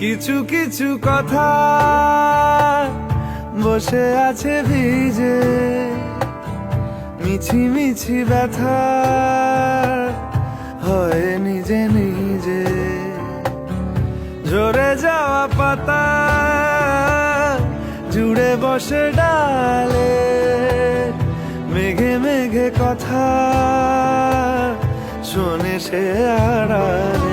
কিছু কিছু কথা বসে আছে ভিজে, মিছি মিছি ব্যথা হয় নিজে নিজে। ঝরে যাওয়া পাতা জুড়ে বসে ডালে, মেঘে মেঘে কথা শোনে সে আড়ালে।